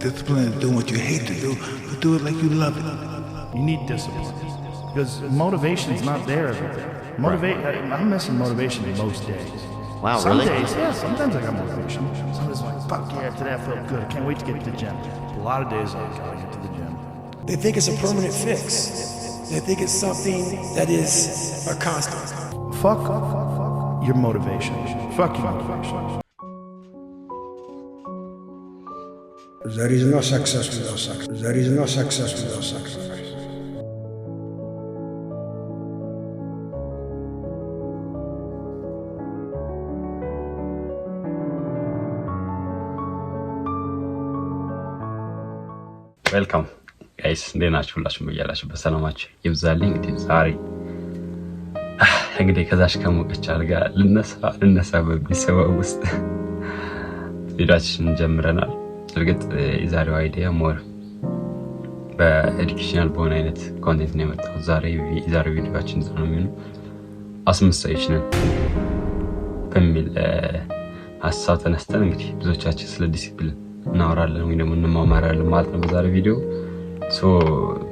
Discipline is doing what you hate to do, but do it like you love it. You need discipline because motivation's not there every day. I'm missing motivation most days. Wow, Some really? days, yeah, sometimes I got motivation. Sometimes I'm like, fuck yeah, today I felt good. I can't wait to get to the gym. A lot of days I gotta get to the gym. They think it's a permanent fix. They think it's something that is a constant. Fuck your motivation. Fuck your motivation. There is no success without sacrifice. There is no success without sacrifice. ዌልካም ጋይስ እንዴት ናችሁ? ሁላችሁም በያላችሁበት ሰላማችሁ ይብዛልኝ። እንግዲህ ዛሬ እንግዲህ ከዛሽ ከሞቀች አልጋ ልነሳ በሚል ሰበብ ውስጥ ቪዲዮአችንን ጀምረናል። እርግጥ የዛሬው አይዲያ ሞር በኤዱኬሽናል በሆነ አይነት ኮንቴንት ነው የመጣው። የዛሬው ቪዲዮአችን ነው የሚሆነው አስመሳዮች ነን በሚል ሀሳብ ተነስተን እንግዲህ ብዙዎቻችን ስለ ዲሲፕሊን እናወራለን ወይ ደግሞ እንማማራለን ማለት ነው በዛሬው ቪዲዮ።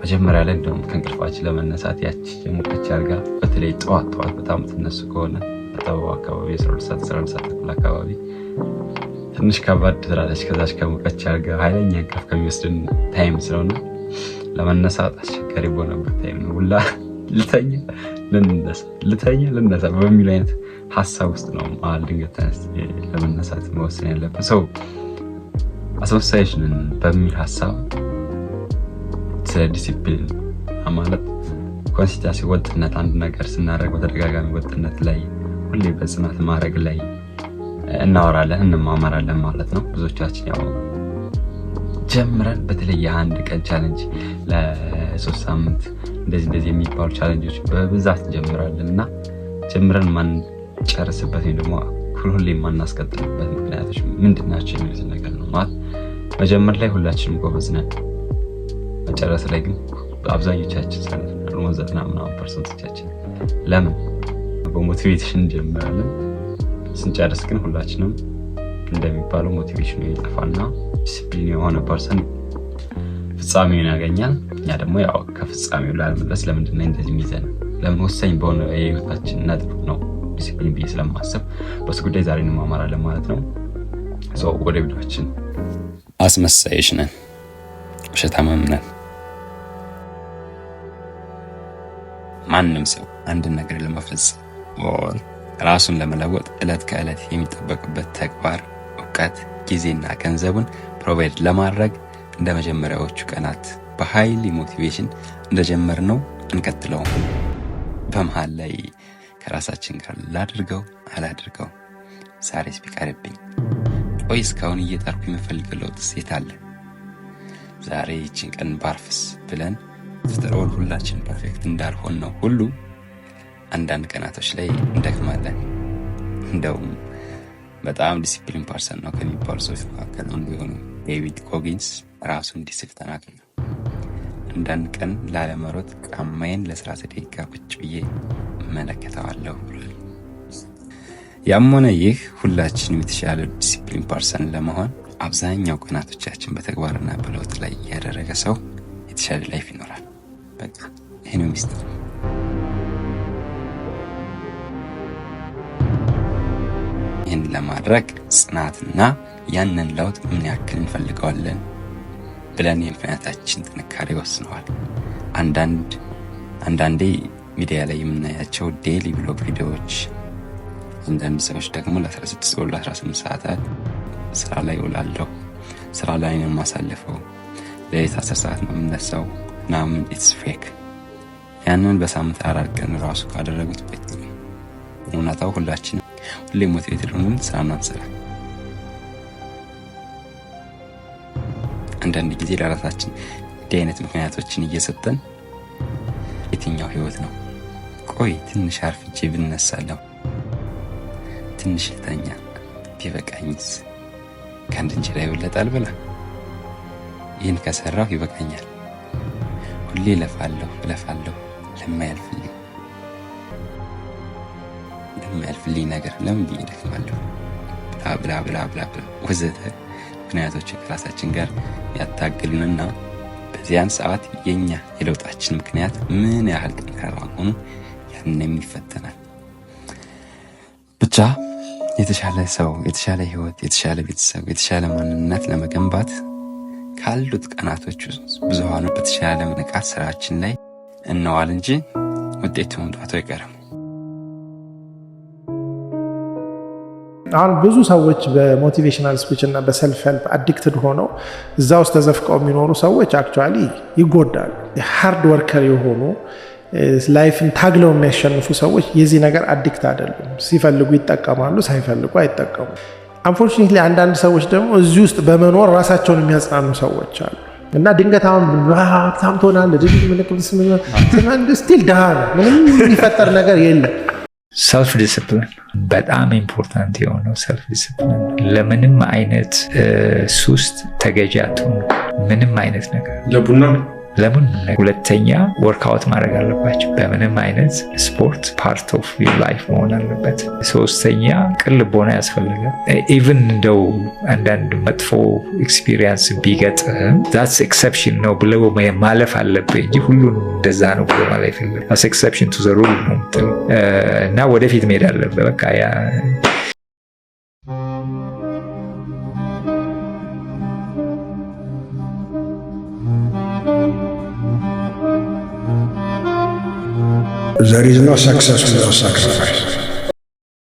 መጀመሪያ ላይ እንደውም ከእንቅልፋችን ለመነሳት ያቺ የሞቀች አልጋ በተለይ ጠዋት በጣም ትነሱ ከሆነ አጠባው አካባቢ 12 ሰዓት አካባቢ ትንሽ ከባድ ትላለች። ከዛች ከሞቀች አልጋ ኃይለኛ እንቅልፍ ከሚወስድን ታይም ስለሆነ ለመነሳት አስቸጋሪ በሆነበት ታይም ነው ሁላ ልተኛ ልነሳ በሚል አይነት ሀሳብ ውስጥ ነው መሀል ድንገት ለመነሳት መወሰን ያለብን ሰው አስመሳዮች ነን በሚል ሀሳብ ስለ ዲሲፕሊን ማለት ኮንሲስተንሲ ወጥነት አንድ ነገር ስናደርግ በተደጋጋሚ ወጥነት ላይ ሁሌ በጽናት ማድረግ ላይ እናወራለን እንማማራለን ማለት ነው። ብዙዎቻችን ያው ጀምረን በተለይ አንድ ቀን ቻሌንጅ ለ3 ሳምንት እንደዚህ የሚባሉ ቻሌንጆች በብዛት ጀምራለን እና ጀምረን ማን ጨርስበት ወይ ደግሞ ሁሌ ማናስቀጥልበት ምክንያቶች ምንድናቸው የሚሉት ነገር ነው ማለት መጀመር ላይ ሁላችንም ጎበዝ ነን፣ መጨረስ ላይ ግን አብዛኞቻችን ሰነፍ ነን። 90% ለምን በሞቲቬሽን ጀምራለን፣ ስንጨርስ ግን ሁላችንም እንደሚባለው ሞቲቬሽኑ ይጠፋና ዲሲፕሊን የሆነ ፐርሰን ፍጻሜውን ያገኛል። እኛ ደግሞ ያው ከፍጻሜው ላለመድረስ ለምንድን ነው እንደዚህ የሚዘን ለምን ወሳኝ በሆነ የህይወታችን ነጥብ ነው ዲሲፕሊን ብዬ ስለማስብ በሱ ጉዳይ ዛሬ እንማማራለን ማለት ነው። ወደ ቪዲዮአችን አስመሳዮች ነን፣ ውሸታምም ነን። ማንም ሰው አንድ ነገር ለመፈጸም ወር ራሱን ለመለወጥ ዕለት ከዕለት የሚጠበቅበት ተግባር፣ ዕውቀት፣ ጊዜና ገንዘቡን ፕሮቫይድ ለማድረግ እንደ መጀመሪያዎቹ ቀናት በኃይል ሞቲቬሽን እንደጀመርነው እንቀጥለው። በመሃል ላይ ከራሳችን ጋር አላድርገው ዛሬስ ቢቀርብኝ ቆይ እስካሁን እየጣርኩ የምፈልገው ለውጥስ የት አለ? ዛሬ ይህችን ቀን ባርፍስ ብለን ተጠራውን ሁላችን ፐርፌክት እንዳልሆን ነው ሁሉ አንዳንድ ቀናቶች ላይ እንደክማለን። እንደውም በጣም ዲሲፕሊን ፐርሰን ነው ከሚባሉ ሰዎች መካከል አንዱ የሆነው ዴቪድ ጎጊንስ ራሱን ዲሲፕሊን ተናግሯል። አንዳንድ ቀን ላለመሮጥ ቃማዬን ለ30 ደቂቃ ቁጭ ብዬ እመለከተዋለሁ ብሏል። ያም ሆነ ይህ ሁላችንም የተሻለ ዲሲፕሊን ፐርሰን ለመሆን አብዛኛው ቀናቶቻችን በተግባርና በለውጥ ላይ ያደረገ ሰው የተሻለ ላይፍ ይኖራል። በቃ ይሄ ነው ሚስጥሩ። ይህን ለማድረግ ጽናትና ያንን ለውጥ ምን ያክል እንፈልገዋለን ብለን የምክንያታችን ጥንካሬ ወስነዋል። አንዳንዴ ሚዲያ ላይ የምናያቸው ዴይሊ ብሎግ ቪዲዮዎች፣ አንዳንድ ሰዎች ደግሞ ለ16 ወር ለ18 ሰዓታት ስራ ላይ ውላለሁ፣ ስራ ላይ ነው የማሳልፈው፣ ለሌት 10 ሰዓት ነው የምነሳው ምናምን ኢትስ ፌክ። ያንን በሳምንት 4 ቀን ራሱ ካደረጉት በቂ ነው። እውነታው ሁላችንም ሁሌ ሞቲቬትድ ሆነን ስራ እናንሰራ። አንዳንድ ጊዜ ለራሳችን እንዲህ አይነት ምክንያቶችን እየሰጠን የትኛው ህይወት ነው? ቆይ ትንሽ አርፍጄ ብነሳለሁ፣ ትንሽ ልተኛ ቢበቃኝስ፣ ከአንድ እንጀራ ይበልጣል ብላ ይህን ከሰራሁ ይበቃኛል፣ ሁሌ ለፋለሁ ለማያልፍልኝ ነገር ለምን ብዬ ደክማለሁ ብላ ወዘተ ምክንያቶች ከራሳችን ጋር ያታግሉንና በዚያን ሰዓት የኛ የለውጣችን ምክንያት ምን ያህል ጠንካራ መሆኑ ያንንም ይፈተናል። ብቻ የተሻለ ሰው፣ የተሻለ ህይወት፣ የተሻለ ቤተሰብ፣ የተሻለ ማንነት ለመገንባት ካሉት ቀናቶች ውስጥ ብዙሃኑ በተሻለ ንቃት ስራችን ላይ እንዋል እንጂ ውጤቱ መምጣቱ አይቀርም። አሁን ብዙ ሰዎች በሞቲቬሽናል ስፒች እና በሰልፍ ሄልፕ አዲክትድ ሆነው እዛ ውስጥ ተዘፍቀው የሚኖሩ ሰዎች አክቹዋሊ ይጎዳሉ። ሃርድ ወርከር የሆኑ ላይፍን ታግለው የሚያሸንፉ ሰዎች የዚህ ነገር አዲክት አይደሉም። ሲፈልጉ ይጠቀማሉ፣ ሳይፈልጉ አይጠቀሙ። አንፎርቹኔትሊ አንዳንድ ሰዎች ደግሞ እዚህ ውስጥ በመኖር ራሳቸውን የሚያጽናኑ ሰዎች አሉ እና ድንገት አሁን ሀብታም ትሆናለህ ድግድ ምልክት ስቲል ድሃ ነው፣ ምንም የሚፈጠር ነገር የለም። ሰልፍ ዲስፕሊን በጣም ኢምፖርታንት የሆነው ሰልፍ ዲስፕሊን። ለምንም አይነት ሱስ ተገዢ አትሁኑ። ምንም አይነት ነገር ለቡና ለምን ሁለተኛ ወርክአውት ማድረግ አለባቸው። በምንም አይነት ስፖርት ፓርት ኦፍ ዩር ላይፍ መሆን አለበት። ሶስተኛ ቅን ልቦና ያስፈልጋል። ኢቭን እንደው አንዳንድ መጥፎ ኤክስፒሪየንስ ቢገጥም ዛትስ ኤክሰፕሽን ነው ብለው ማለፍ አለብህ እንጂ ሁሉንም እንደዛ ነው ብሎ ማለፍ የለም። ዛትስ ኤክሰፕሽን ቱ ዘ ሩል ነው እና ወደፊት መሄድ አለብህ። በቃ ያ There is no success without sacrifice.